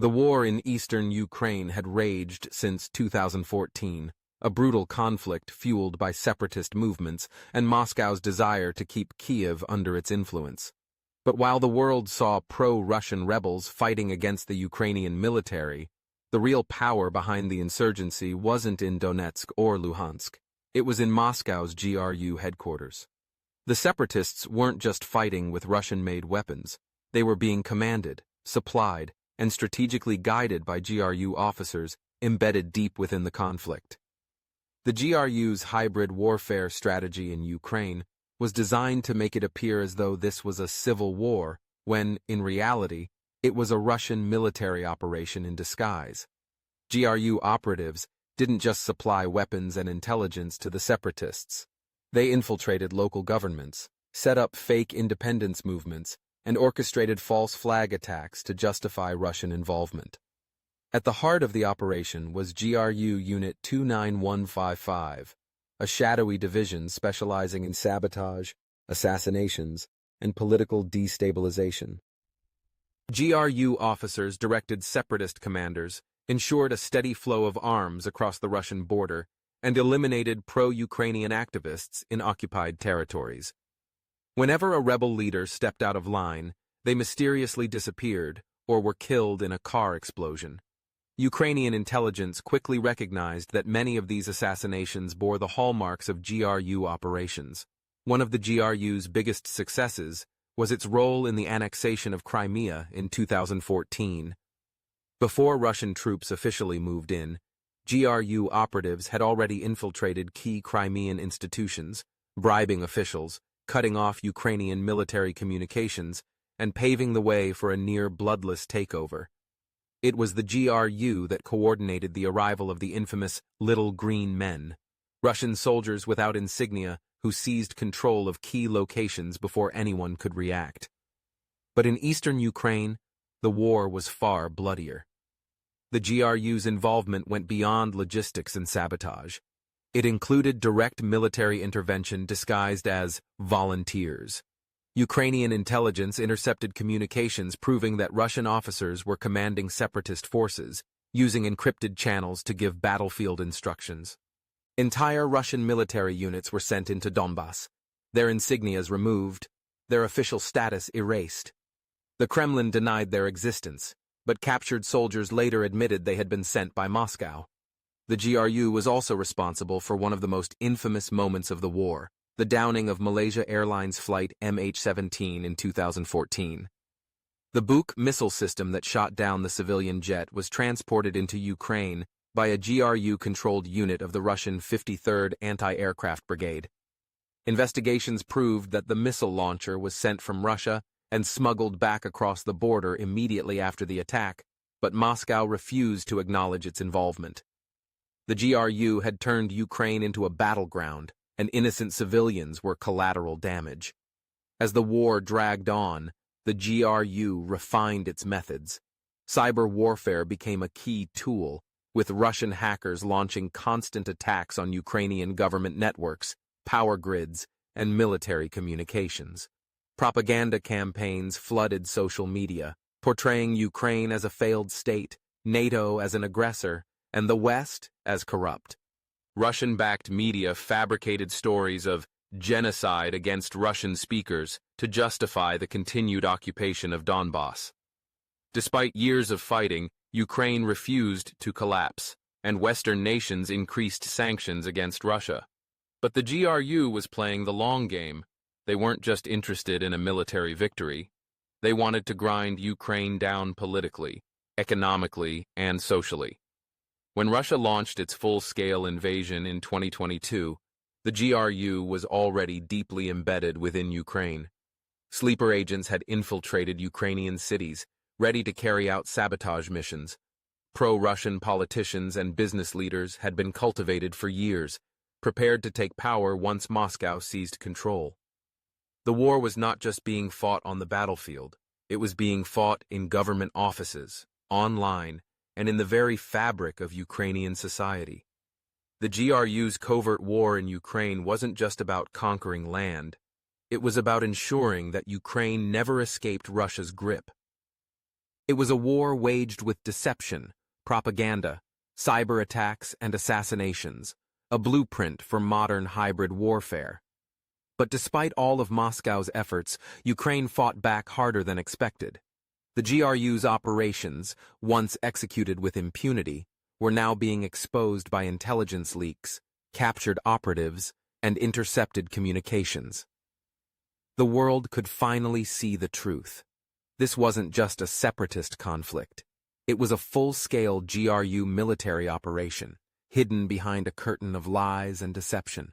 The war in eastern Ukraine had raged since 2014, a brutal conflict fueled by separatist movements and Moscow's desire to keep Kiev under its influence. But while the world saw pro-Russian rebels fighting against the Ukrainian military, the real power behind the insurgency wasn't in Donetsk or Luhansk. It was in Moscow's GRU headquarters. The separatists weren't just fighting with Russian-made weapons. They were being commanded, supplied, and strategically guided by GRU officers embedded deep within the conflict. The GRU's hybrid warfare strategy in Ukraine was designed to make it appear as though this was a civil war, when, in reality, it was a Russian military operation in disguise. GRU operatives didn't just supply weapons and intelligence to the separatists. They infiltrated local governments, set up fake independence movements, and orchestrated false flag attacks to justify Russian involvement. At the heart of the operation was GRU Unit 29155, a shadowy division specializing in sabotage, assassinations, and political destabilization. GRU officers directed separatist commanders, ensured a steady flow of arms across the Russian border, and eliminated pro-Ukrainian activists in occupied territories. Whenever a rebel leader stepped out of line, they mysteriously disappeared or were killed in a car explosion. Ukrainian intelligence quickly recognized that many of these assassinations bore the hallmarks of GRU operations. One of the GRU's biggest successes was its role in the annexation of Crimea in 2014. Before Russian troops officially moved in, GRU operatives had already infiltrated key Crimean institutions, bribing officials, cutting off Ukrainian military communications, and paving the way for a near-bloodless takeover. It was the GRU that coordinated the arrival of the infamous Little Green Men, Russian soldiers without insignia who seized control of key locations before anyone could react. But in eastern Ukraine, the war was far bloodier. The GRU's involvement went beyond logistics and sabotage. It included direct military intervention disguised as volunteers. Ukrainian intelligence intercepted communications proving that Russian officers were commanding separatist forces, using encrypted channels to give battlefield instructions. Entire Russian military units were sent into Donbass, their insignias removed, their official status erased. The Kremlin denied their existence, but captured soldiers later admitted they had been sent by Moscow. The GRU was also responsible for one of the most infamous moments of the war, the downing of Malaysia Airlines flight MH17 in 2014. The Buk missile system that shot down the civilian jet was transported into Ukraine by a GRU-controlled unit of the Russian 53rd Anti-Aircraft Brigade. Investigations proved that the missile launcher was sent from Russia and smuggled back across the border immediately after the attack, but Moscow refused to acknowledge its involvement. The GRU had turned Ukraine into a battleground, and innocent civilians were collateral damage. As the war dragged on, the GRU refined its methods. Cyber warfare became a key tool, with Russian hackers launching constant attacks on Ukrainian government networks, power grids, and military communications. Propaganda campaigns flooded social media, portraying Ukraine as a failed state, NATO as an aggressor, and the West as corrupt. Russian-backed media fabricated stories of genocide against Russian speakers to justify the continued occupation of Donbass. Despite years of fighting, Ukraine refused to collapse, and Western nations increased sanctions against Russia. But the GRU was playing the long game. They weren't just interested in a military victory. They wanted to grind Ukraine down politically, economically, and socially. When Russia launched its full-scale invasion in 2022, the GRU was already deeply embedded within Ukraine. Sleeper agents had infiltrated Ukrainian cities, ready to carry out sabotage missions. Pro-Russian politicians and business leaders had been cultivated for years, prepared to take power once Moscow seized control. The war was not just being fought on the battlefield, it was being fought in government offices, online, and in the very fabric of Ukrainian society. The GRU's covert war in Ukraine wasn't just about conquering land, it was about ensuring that Ukraine never escaped Russia's grip. It was a war waged with deception, propaganda, cyber attacks, and assassinations, a blueprint for modern hybrid warfare. But despite all of Moscow's efforts, Ukraine fought back harder than expected. The GRU's operations, once executed with impunity, were now being exposed by intelligence leaks, captured operatives, and intercepted communications. The world could finally see the truth. This wasn't just a separatist conflict. It was a full-scale GRU military operation, hidden behind a curtain of lies and deception.